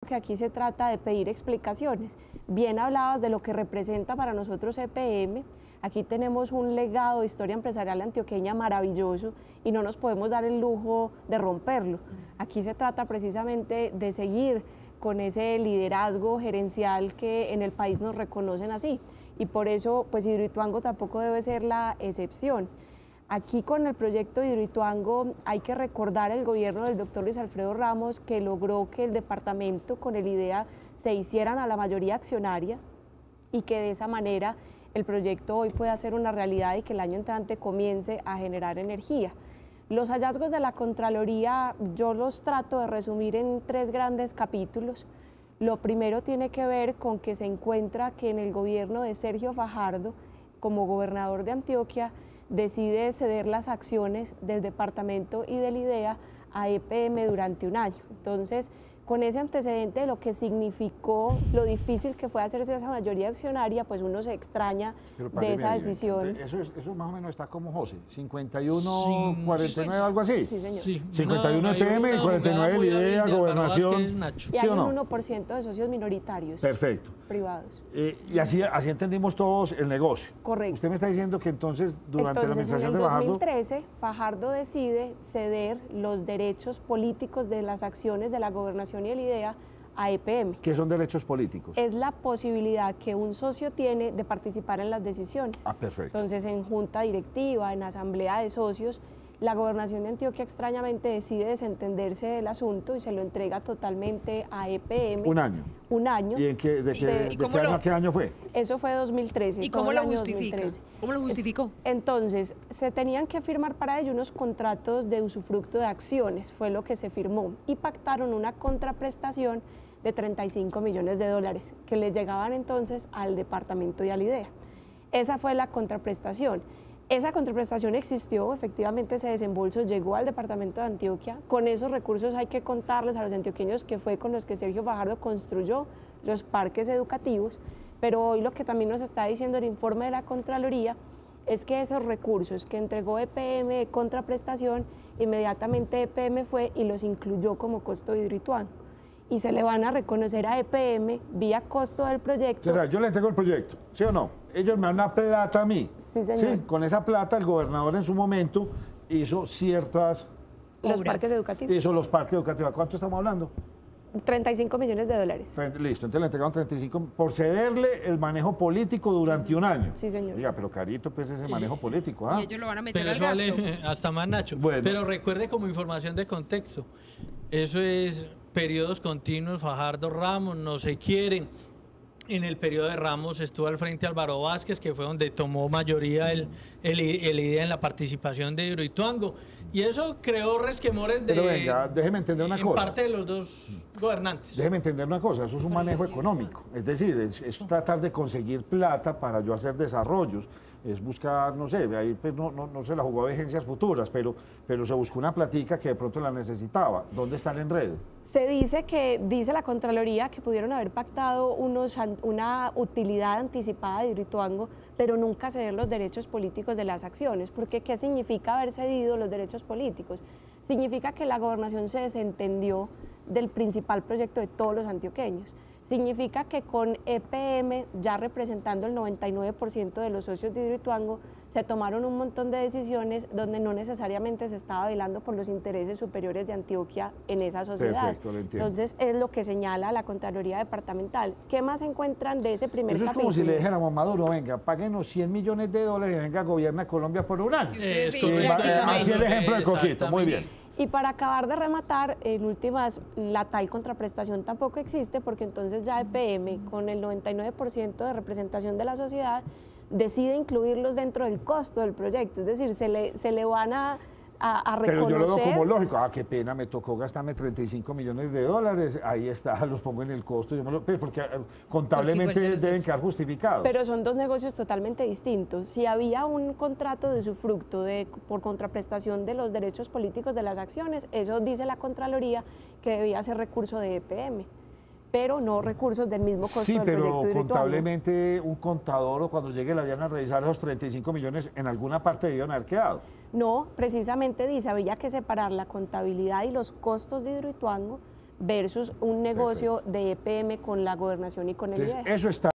que aquí se trata de pedir explicaciones. Bien hablabas de lo que representa para nosotros EPM. Aquí tenemos un legado de historia empresarial antioqueña maravilloso y no nos podemos dar el lujo de romperlo. Aquí se trata precisamente de seguir con ese liderazgo gerencial que en el país nos reconocen así. Y por eso, pues Hidroituango tampoco debe ser la excepción. Aquí con el proyecto Hidroituango hay que recordar el gobierno del doctor Luis Alfredo Ramos, que logró que el departamento con el IDEA se hicieran a la mayoría accionaria y que de esa manera el proyecto hoy pueda ser una realidad y que el año entrante comience a generar energía. Los hallazgos de la Contraloría yo los trato de resumir en 3 grandes capítulos. Lo primero tiene que ver con que se encuentra que en el gobierno de Sergio Fajardo, como gobernador de Antioquia, decide ceder las acciones del departamento y del IDEA a EPM durante un año. Entonces, con ese antecedente de lo que significó, lo difícil que fue hacerse esa mayoría accionaria, pues uno se extraña de esa decisión. Eso más o menos está como José, 51, 49, algo así. Sí, señor. Sí, 51 EPM y 49 el IDEA, gobernación. Y hay un 1% de socios minoritarios. Perfecto. Privados. Y así entendimos todos el negocio. Correcto. Usted me está diciendo que entonces, durante la administración de Fajardo... En el 2013, Fajardo decide ceder los derechos políticos de las acciones de la gobernación y el IDEA a EPM. ¿Qué son derechos políticos? Es la posibilidad que un socio tiene de participar en las decisiones. Ah, perfecto. Entonces, en junta directiva, en asamblea de socios, la gobernación de Antioquia extrañamente decide desentenderse del asunto y se lo entrega totalmente a EPM. ¿Un año? Un año. ¿Y de qué año fue? Eso fue 2013. ¿Y cómo lo justifica? 2013. ¿Cómo lo justificó? Entonces, se tenían que firmar para ello unos contratos de usufructo de acciones, fue lo que se firmó, y pactaron una contraprestación de 35 millones de dólares que le llegaban entonces al departamento y al IDEA. Esa fue la contraprestación. Esa contraprestación existió, efectivamente ese desembolso llegó al departamento de Antioquia. Con esos recursos hay que contarles a los antioqueños que fue con los que Sergio Fajardo construyó los parques educativos, pero hoy lo que también nos está diciendo el informe de la Contraloría es que esos recursos que entregó EPM de contraprestación, inmediatamente EPM fue y los incluyó como costo de Hidroituango. Y se le van a reconocer a EPM vía costo del proyecto. O sea, yo le entrego el proyecto, ¿sí o no? Ellos me dan una plata a mí. Sí, señor. Sí, con esa plata el gobernador en su momento hizo ciertas... Los parques educativos. Hizo los parques educativos. ¿A cuánto estamos hablando? 35 millones de dólares. Listo, entonces le entregaron 35 por cederle el manejo político durante un año. Sí, señor. Oiga, pero carito, pues ese manejo político. Y ellos lo van a meter pero al eso gasto. vale hasta más, Nacho. Bueno. Pero recuerde como información de contexto, eso es periodos continuos, Fajardo Ramos, no se quieren. En el periodo de Ramos estuvo al frente Álvaro Vázquez, que fue donde tomó mayoría el IDEA en la participación de Hidroituango. Y eso creó resquemores Pero venga, déjeme entender una cosa. En parte de los dos gobernantes. Déjeme entender una cosa, eso es un manejo económico. Es decir, es tratar de conseguir plata para yo hacer desarrollos. Es buscar, no sé, ahí pues no se la jugó a vigencias futuras, pero se buscó una platica que de pronto la necesitaba. ¿Dónde está el enredo? Se dice la Contraloría que pudieron haber pactado una utilidad anticipada de Hidroituango, pero nunca ceder los derechos políticos de las acciones. Porque ¿qué significa haber cedido los derechos políticos? Significa que la gobernación se desentendió del principal proyecto de todos los antioqueños. Significa que con EPM, ya representando el 99% de los socios de Hidroituango, se tomaron un montón de decisiones donde no necesariamente se estaba velando por los intereses superiores de Antioquia en esa sociedad. Perfecto, lo entiendo. Entonces, es lo que señala la Contraloría Departamental. ¿Qué más encuentran de ese primer capítulo? Eso es como si le dijéramos a Maduro, venga, páguenos 100 millones de dólares y venga, gobierna Colombia por un año. Así el ejemplo de Coquito, muy bien. Y para acabar de rematar, en últimas, la tal contraprestación tampoco existe porque entonces ya EPM, con el 99% de representación de la sociedad, decide incluirlos dentro del costo del proyecto. Es decir, se le van a reconocer... Pero yo lo veo como lógico. Ah, qué pena, me tocó gastarme 35 millones de dólares. Ahí está, los pongo en el costo. Porque contablemente deben quedar justificados. Pero son dos negocios totalmente distintos. Si había un contrato de usufructo por contraprestación de los derechos políticos de las acciones, eso dice la Contraloría que debía ser recurso de EPM, pero no recursos del mismo costo del proyecto Hidroituango. Sí, pero contablemente un contador o cuando llegue la DIAN a revisar esos 35 millones, en alguna parte debieron haber quedado. No, precisamente dice, habría que separar la contabilidad y los costos de Hidroituango, versus un negocio de EPM con la gobernación y con el Entonces, IDEA. eso está